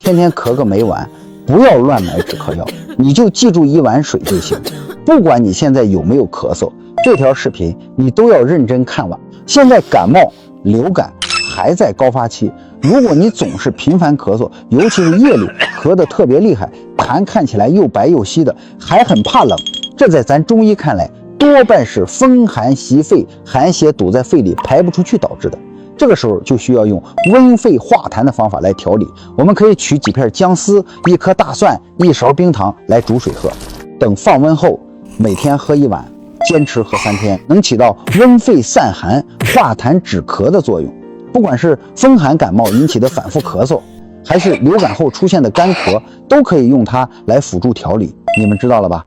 天天咳个没完，不要乱买止咳药，你就记住1碗水就行。不管你现在有没有咳嗽，这条视频你都要认真看完。现在感冒、流感还在高发期，如果你总是频繁咳嗽，尤其是夜里咳得特别厉害，痰看起来又白又稀的，还很怕冷，这在咱中医看来多半是风寒袭肺，寒邪堵在肺里排不出去导致的。这个时候就需要用温肺化痰的方法来调理。我们可以取几片姜丝、1颗大蒜、1勺冰糖来煮水喝，等放温后每天喝1碗，坚持喝3天，能起到温肺散寒、化痰止咳的作用。不管是风寒感冒引起的反复咳嗽，还是流感后出现的干咳，都可以用它来辅助调理。你们知道了吧？